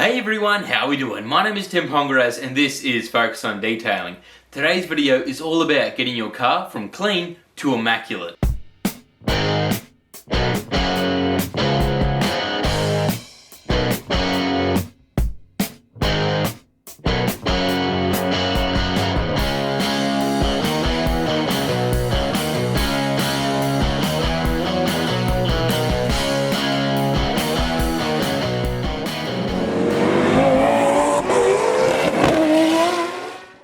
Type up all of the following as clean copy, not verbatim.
Hey everyone, how we doing? My name is Tim Pongaraz and this is Focus on Detailing. Today's video is all about getting your car from clean to immaculate.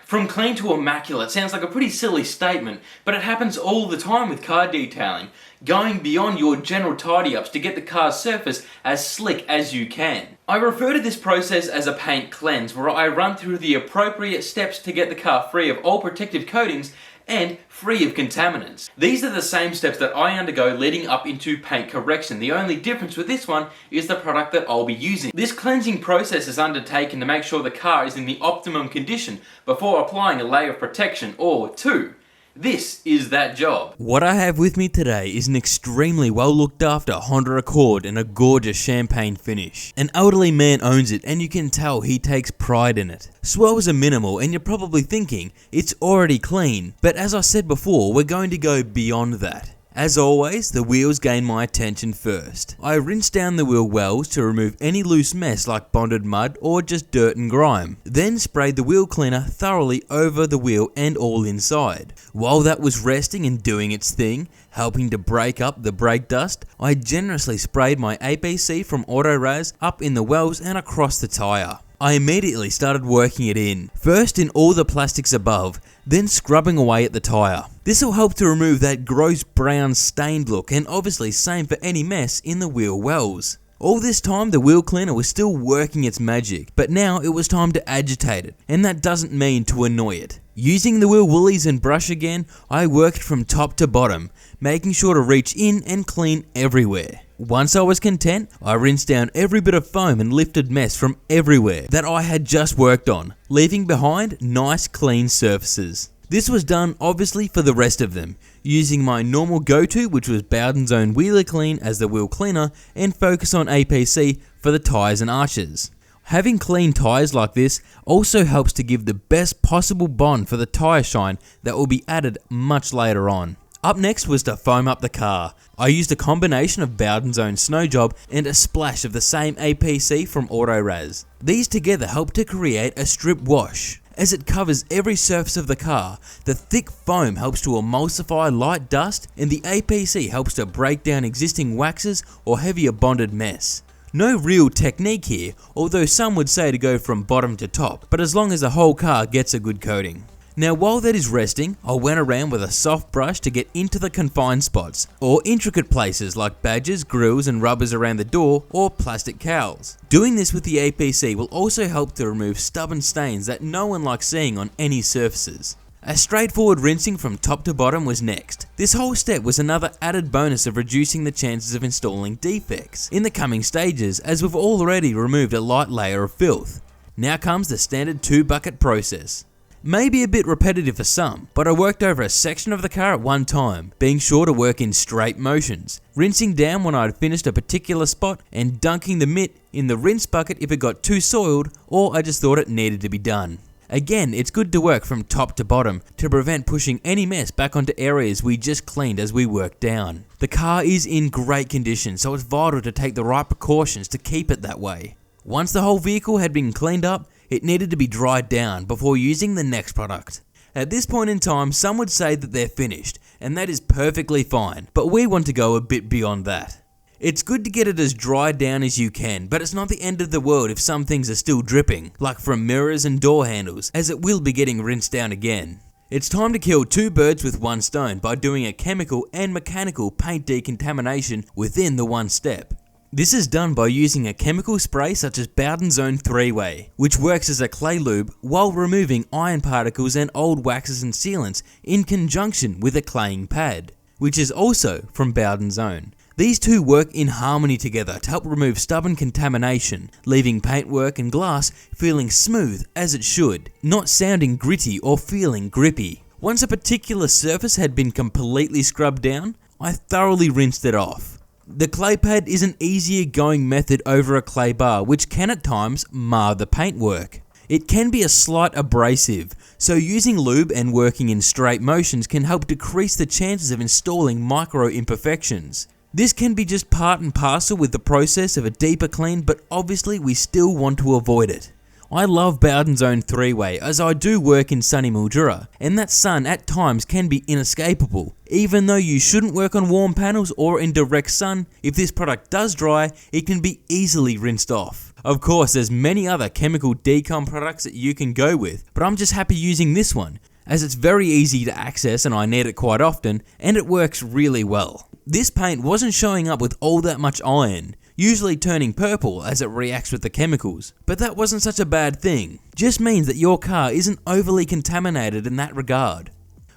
From clean to immaculate sounds like a pretty silly statement, but it happens all the time with car detailing, going beyond your general tidy-ups to get the car's surface as slick as you can. I refer to this process as a paint cleanse, where I run through the appropriate steps to get the car free of all protective coatings and free of contaminants. These are the same steps that I undergo leading up into paint correction. The only difference with this one is the product that I'll be using. This cleansing process is undertaken to make sure the car is in the optimum condition before applying a layer of protection or two. This is that job. What I have with me today is an extremely well looked after Honda Accord in a gorgeous champagne finish. An elderly man owns it and you can tell he takes pride in it. Swirls are minimal and you're probably thinking it's already clean, but as I said before, we're going to go beyond that. As always, the wheels gain my attention first. I rinse down the wheel wells to remove any loose mess like bonded mud or just dirt and grime. Then sprayed the wheel cleaner thoroughly over the wheel and all inside. While that was resting and doing its thing, helping to break up the brake dust, I generously sprayed my APC from Autoraz up in the wells and across the tyre. I immediately started working it in, first in all the plastics above, then scrubbing away at the tyre. This will help to remove that gross brown stained look, and obviously same for any mess in the wheel wells. All this time the wheel cleaner was still working its magic, but now it was time to agitate it, and that doesn't mean to annoy it. Using the wheel woolies and brush again, I worked from top to bottom, making sure to reach in and clean everywhere. Once I was content, I rinsed down every bit of foam and lifted mess from everywhere that I had just worked on, leaving behind nice clean surfaces. This was done obviously for the rest of them, using my normal go-to, which was Bowden's own Wheeler Clean as the wheel cleaner, and Focus on APC for the tyres and arches. Having clean tyres like this also helps to give the best possible bond for the tyre shine that will be added much later on. Up next was to foam up the car. I used a combination of Bowden's own Snow Job and a splash of the same APC from Autoraz. These together help to create a strip wash. As it covers every surface of the car, the thick foam helps to emulsify light dust, and the APC helps to break down existing waxes or heavier bonded mess. No real technique here, although some would say to go from bottom to top, but as long as the whole car gets a good coating. Now while that is resting, I went around with a soft brush to get into the confined spots, or intricate places like badges, grills and rubbers around the door, or plastic cowls. Doing this with the APC will also help to remove stubborn stains that no one likes seeing on any surfaces. A straightforward rinsing from top to bottom was next. This whole step was another added bonus of reducing the chances of installing defects in the coming stages, as we've already removed a light layer of filth. Now comes the standard 2-bucket process. Maybe a bit repetitive for some, but I worked over a section of the car at one time, being sure to work in straight motions, rinsing down when I had finished a particular spot and dunking the mitt in the rinse bucket if it got too soiled or I just thought it needed to be done. Again, it's good to work from top to bottom to prevent pushing any mess back onto areas we just cleaned as we work down. The car is in great condition, so it's vital to take the right precautions to keep it that way. Once the whole vehicle had been cleaned up, it needed to be dried down before using the next product. At this point in time, some would say that they're finished, and that is perfectly fine, but we want to go a bit beyond that. It's good to get it as dried down as you can, but it's not the end of the world if some things are still dripping, like from mirrors and door handles, as it will be getting rinsed down again. It's time to kill two birds with one stone by doing a chemical and mechanical paint decontamination within the one step. This is done by using a chemical spray such as Bowden's own 3-way, which works as a clay lube while removing iron particles and old waxes and sealants in conjunction with a claying pad, which is also from Bowden's own. These two work in harmony together to help remove stubborn contamination, leaving paintwork and glass feeling smooth as it should, not sounding gritty or feeling grippy. Once a particular surface had been completely scrubbed down, I thoroughly rinsed it off. The clay pad is an easier going method over a clay bar, which can at times mar the paintwork. It can be a slight abrasive, so using lube and working in straight motions can help decrease the chances of installing micro imperfections. This can be just part and parcel with the process of a deeper clean, but obviously we still want to avoid it. I love Bowden's own 3-way as I do work in sunny Mildura, and that sun at times can be inescapable. Even though you shouldn't work on warm panels or in direct sun, if this product does dry, it can be easily rinsed off. Of course, there's many other chemical decom products that you can go with, but I'm just happy using this one, as it's very easy to access and I need it quite often, and it works really well. This paint wasn't showing up with all that much iron, usually turning purple as it reacts with the chemicals. But that wasn't such a bad thing, just means that your car isn't overly contaminated in that regard.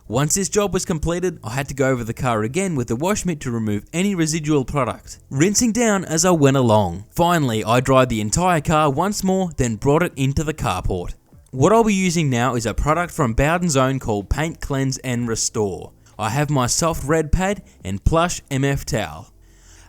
Once this job was completed, I had to go over the car again with the wash mitt to remove any residual product, rinsing down as I went along. Finally, I dried the entire car once more, then brought it into the carport. What I'll be using now is a product from Bowden's own called Paint Cleanse and Restore. I have my soft red pad and plush MF towel.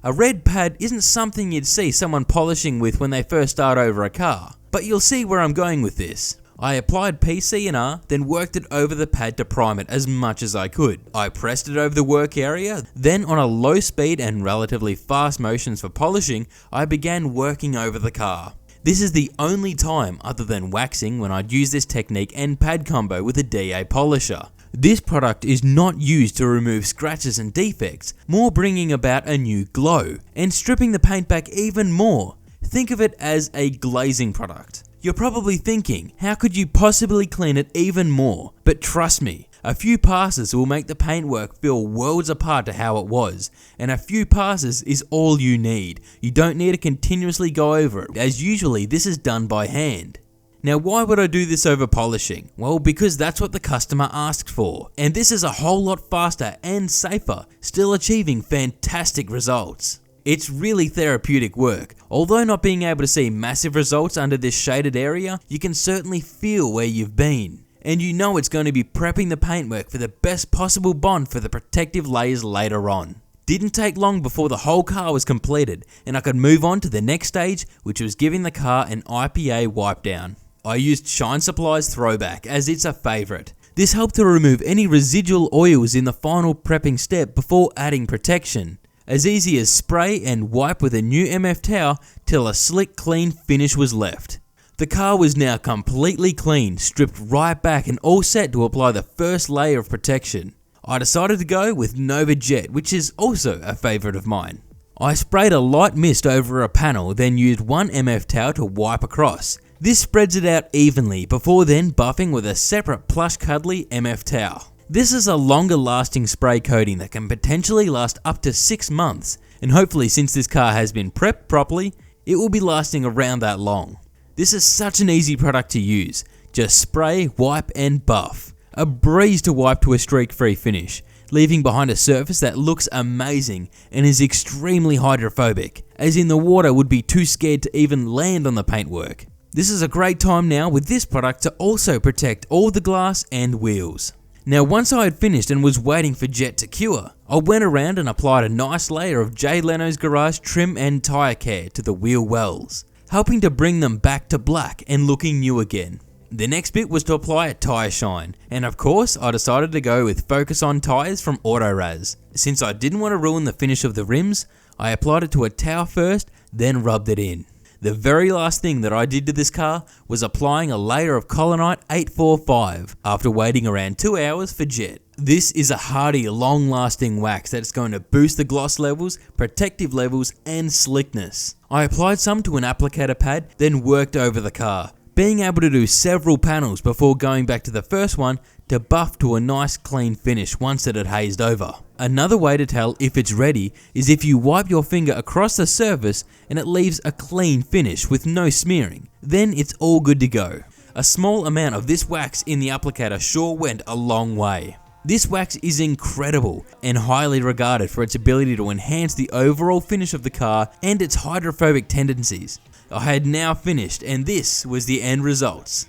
A red pad isn't something you'd see someone polishing with when they first start over a car, but you'll see where I'm going with this. I applied PC&R, then worked it over the pad to prime it as much as I could. I pressed it over the work area, then on a low speed and relatively fast motions for polishing, I began working over the car. This is the only time other than waxing when I'd use this technique and pad combo with a DA polisher. This product is not used to remove scratches and defects, more bringing about a new glow and stripping the paint back even more. Think of it as a glazing product. You're probably thinking, how could you possibly clean it even more? But trust me, a few passes will make the paintwork feel worlds apart to how it was, and a few passes is all you need. You don't need to continuously go over it, as usually this is done by hand. Now why would I do this over polishing? Well, because that's what the customer asked for, and this is a whole lot faster and safer, still achieving fantastic results. It's really therapeutic work. Although not being able to see massive results under this shaded area, you can certainly feel where you've been. And you know it's going to be prepping the paintwork for the best possible bond for the protective layers later on. Didn't take long before the whole car was completed, and I could move on to the next stage, which was giving the car an IPA wipe down. I used Shine Supply's Throwback as it's a favourite. This helped to remove any residual oils in the final prepping step before adding protection. As easy as spray and wipe with a new MF towel till a slick clean finish was left. The car was now completely clean, stripped right back and all set to apply the first layer of protection. I decided to go with Nova Jet, which is also a favourite of mine. I sprayed a light mist over a panel, then used one MF towel to wipe across. This spreads it out evenly before then buffing with a separate plush cuddly MF towel. This is a longer lasting spray coating that can potentially last up to 6 months, and hopefully since this car has been prepped properly, it will be lasting around that long. This is such an easy product to use, just spray, wipe and buff. A breeze to wipe to a streak-free finish, leaving behind a surface that looks amazing and is extremely hydrophobic, as in the water would be too scared to even land on the paintwork. This is a great time now with this product to also protect all the glass and wheels. Now once I had finished and was waiting for Jet to cure, I went around and applied a nice layer of Jay Leno's Garage trim and tyre care to the wheel wells, helping to bring them back to black and looking new again. The next bit was to apply a tyre shine, and of course I decided to go with Focus On tyres from Autoraz. Since I didn't want to ruin the finish of the rims, I applied it to a towel first, then rubbed it in. The very last thing that I did to this car was applying a layer of Colonite 845 after waiting around 2 hours for Jet. This is a hardy, long-lasting wax that's going to boost the gloss levels, protective levels and slickness. I applied some to an applicator pad, then worked over the car, being able to do several panels before going back to the first one to buff to a nice clean finish once it had hazed over. Another way to tell if it's ready is if you wipe your finger across the surface and it leaves a clean finish with no smearing, then it's all good to go. A small amount of this wax in the applicator sure went a long way. This wax is incredible and highly regarded for its ability to enhance the overall finish of the car and its hydrophobic tendencies. I had now finished and this was the end results.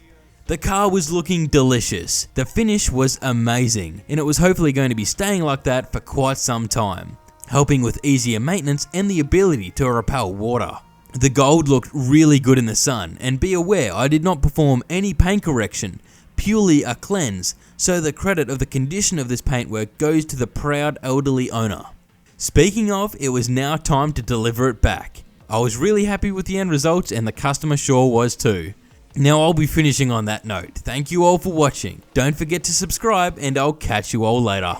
The car was looking delicious, the finish was amazing, and it was hopefully going to be staying like that for quite some time. helping with easier maintenance and the ability to repel water. The gold looked really good in the sun, and be aware I did not perform any paint correction, purely a cleanse, so the credit of the condition of this paintwork goes to the proud elderly owner. Speaking of, it was now time to deliver it back. I was really happy with the end results and the customer sure was too. Now I'll be finishing on that note. Thank you all for watching. Don't forget to subscribe and I'll catch you all later.